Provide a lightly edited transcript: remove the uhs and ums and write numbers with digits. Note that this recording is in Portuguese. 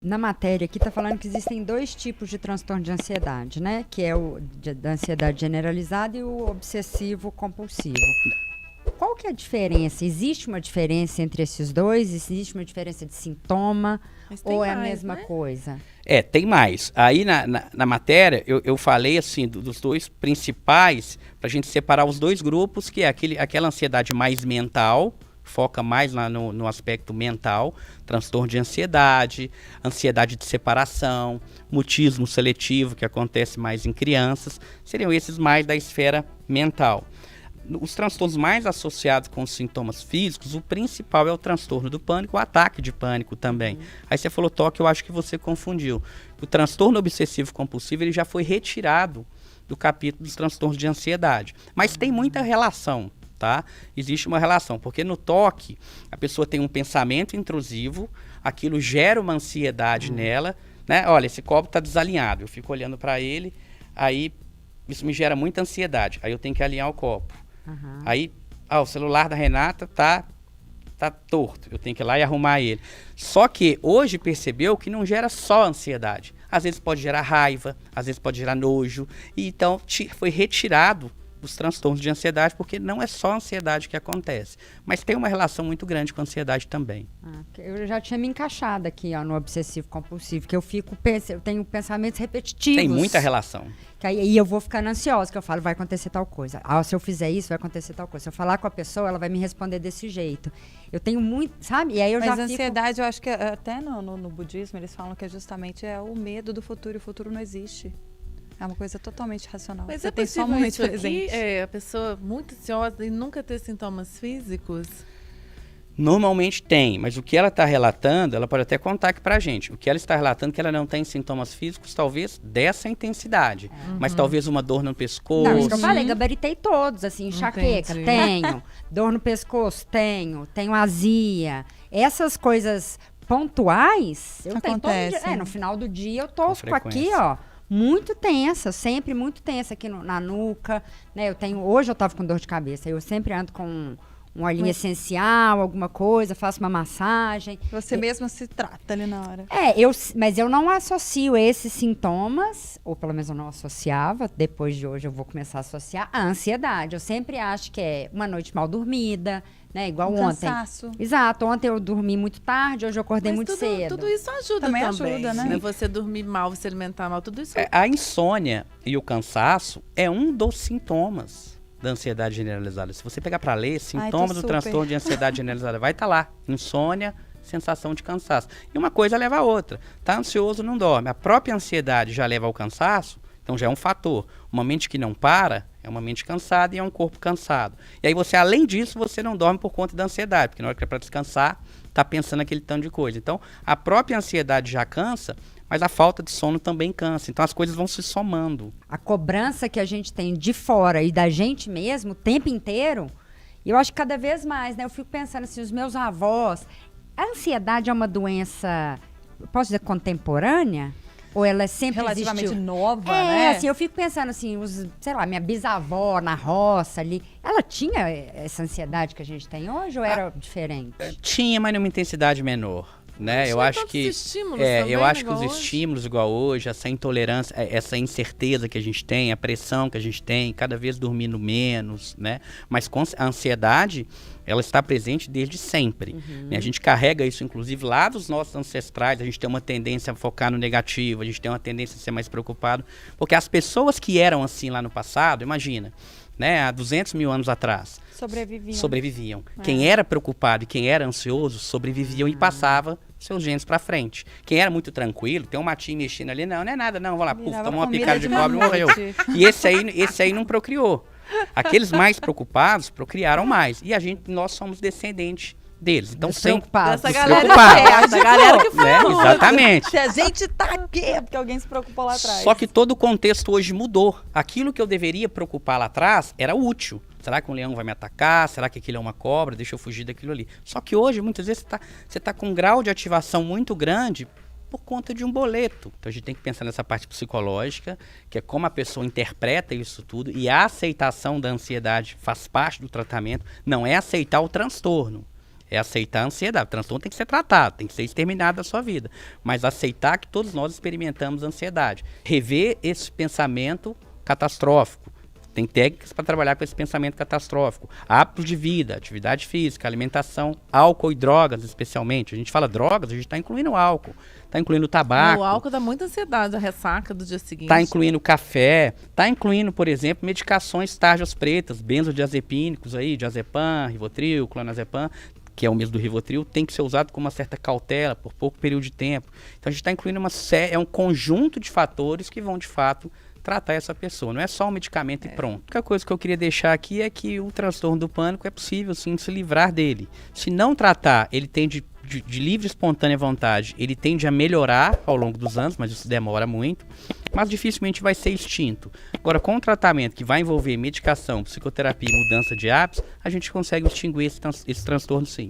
Na matéria aqui está falando que existem dois tipos de transtorno de ansiedade, né? Que é o da ansiedade generalizada e o obsessivo compulsivo. Qual que é a diferença? Existe uma diferença entre esses dois? Existe uma diferença de sintoma? Ou é a mesma coisa? Tem mais. Aí na matéria eu falei assim dos dois principais, para a gente separar os dois grupos, que é aquela ansiedade mais mental, foca mais lá no aspecto mental, transtorno de ansiedade, ansiedade de separação, mutismo seletivo, que acontece mais em crianças, seriam esses mais da esfera mental. Os transtornos mais associados com os sintomas físicos, o principal é o transtorno do pânico, o ataque de pânico também. Aí você falou toque, eu acho que você confundiu. O transtorno obsessivo compulsivo ele já foi retirado do capítulo dos transtornos de ansiedade, mas tem muita relação. Tá? Existe uma relação, porque no toque a pessoa tem um pensamento intrusivo, aquilo gera uma ansiedade nela, né? Olha, esse copo está desalinhado, eu fico olhando para ele, aí isso me gera muita ansiedade, aí eu tenho que alinhar o copo. Aí, o celular da Renata tá torto, eu tenho que ir lá e arrumar ele. Só que hoje percebeu que não gera só ansiedade, às vezes pode gerar raiva, às vezes pode gerar nojo, e então foi retirado os transtornos de ansiedade, porque não é só a ansiedade que acontece, mas tem uma relação muito grande com a ansiedade também. Eu já tinha me encaixado aqui no obsessivo compulsivo, que eu tenho pensamentos repetitivos. Tem muita relação. Que aí eu vou ficando ansiosa, que eu falo, vai acontecer tal coisa. Se eu fizer isso, vai acontecer tal coisa. Se eu falar com a pessoa, ela vai me responder desse jeito. Eu tenho muito, sabe? E aí Mas a ansiedade, eu acho que até no budismo, eles falam que justamente é o medo do futuro, e o futuro não existe. É uma coisa totalmente racional. Mas você tem só um momento presente. A pessoa muito ansiosa e nunca ter sintomas físicos? Normalmente tem, mas o que ela está relatando, ela pode até contar aqui pra gente. O que ela está relatando é que ela não tem sintomas físicos, talvez dessa intensidade. Mas talvez uma dor no pescoço. Não, isso que eu falei, gabaritei todos, assim, enxaqueca, tenho. Dor no pescoço, tenho azia. Essas coisas pontuais, eu tenho todo dia. No final do dia eu tosco aqui, ó. Muito tensa, sempre muito tensa aqui na nuca, né? Hoje eu tava com dor de cabeça, eu sempre ando com um olhinho essencial, alguma coisa, faço uma massagem. Você mesma se trata ali na hora. Mas eu não associo esses sintomas, ou pelo menos eu não associava, depois de hoje eu vou começar a associar a ansiedade. Eu sempre acho que é uma noite mal dormida, né? Igual ontem. Cansaço. Exato, ontem eu dormi muito tarde, hoje eu acordei muito cedo. Tudo isso ajuda também. Ajuda, né? Você dormir mal, você alimentar mal, tudo isso. A insônia e o cansaço é um dos sintomas da ansiedade generalizada. Se você pegar para ler, sintomas do transtorno de ansiedade generalizada, vai estar lá. Insônia, sensação de cansaço. E uma coisa leva a outra. Tá ansioso, não dorme. A própria ansiedade já leva ao cansaço, então já é um fator. Uma mente que não para é uma mente cansada e é um corpo cansado. E aí você, além disso, você não dorme por conta da ansiedade, porque na hora que é para descansar, tá pensando aquele tanto de coisa. Então, a própria ansiedade já cansa, mas a falta de sono também cansa. Então, as coisas vão se somando. A cobrança que a gente tem de fora e da gente mesmo, o tempo inteiro, eu acho que cada vez mais, né? Eu fico pensando assim, os meus avós, a ansiedade é uma doença, posso dizer, contemporânea? Ou ela sempre relativamente existiu? Nova, né? Assim, eu fico pensando assim, sei lá, minha bisavó na roça ali, ela tinha essa ansiedade que a gente tem hoje ou era diferente? Tinha, mas numa intensidade menor. Né? Eu acho que os estímulos igual hoje, essa intolerância, essa incerteza que a gente tem, a pressão que a gente tem, cada vez dormindo menos, né? Mas a ansiedade, ela está presente desde sempre. Né? A gente carrega isso, inclusive, lá dos nossos ancestrais. A gente tem uma tendência a focar no negativo, a gente tem uma tendência a ser mais preocupado. Porque as pessoas que eram assim lá no passado, imagina, né? Há 200 mil anos atrás, sobreviviam. Quem era preocupado e quem era ansioso, sobreviviam e passava seus genes pra frente. Quem era muito tranquilo, tem um matinho mexendo ali, não é nada, não, vou lá, tomou uma picada de cobre e morreu. E esse aí não procriou. Aqueles mais preocupados procriaram mais. E nós somos descendentes deles. Então, despreocupados. Dessa galera que foi. Exatamente. Se a gente tá aqui, é porque alguém se preocupou lá atrás. Só que todo o contexto hoje mudou. Aquilo que eu deveria preocupar lá atrás era útil. Será que um leão vai me atacar? Será que aquilo é uma cobra? Deixa eu fugir daquilo ali. Só que hoje, muitas vezes, você tá com um grau de ativação muito grande por conta de um boleto. Então a gente tem que pensar nessa parte psicológica, que é como a pessoa interpreta isso tudo, e a aceitação da ansiedade faz parte do tratamento, não é aceitar o transtorno. É aceitar a ansiedade. O transtorno tem que ser tratado, tem que ser exterminado da sua vida. Mas aceitar que todos nós experimentamos ansiedade. Rever esse pensamento catastrófico. Tem técnicas para trabalhar com esse pensamento catastrófico. Hábitos de vida, atividade física, alimentação, álcool e drogas, especialmente. A gente fala drogas, a gente está incluindo álcool, está incluindo tabaco. O álcool dá muita ansiedade, a ressaca do dia seguinte. Está incluindo café, está incluindo, por exemplo, medicações tarjas pretas, benzodiazepínicos aí, diazepam, Rivotril, clonazepam, que é o mesmo do Rivotril, tem que ser usado com uma certa cautela, por pouco período de tempo. Então a gente está incluindo um conjunto de fatores que vão, de fato, tratar essa pessoa. Não é só um medicamento e pronto. A única coisa que eu queria deixar aqui é que o transtorno do pânico é possível, sim, se livrar dele. Se não tratar, ele tende de livre e espontânea vontade, ele tende a melhorar ao longo dos anos, mas isso demora muito, mas dificilmente vai ser extinto. Agora, com o tratamento que vai envolver medicação, psicoterapia e mudança de hábitos, a gente consegue extinguir esse transtorno, sim.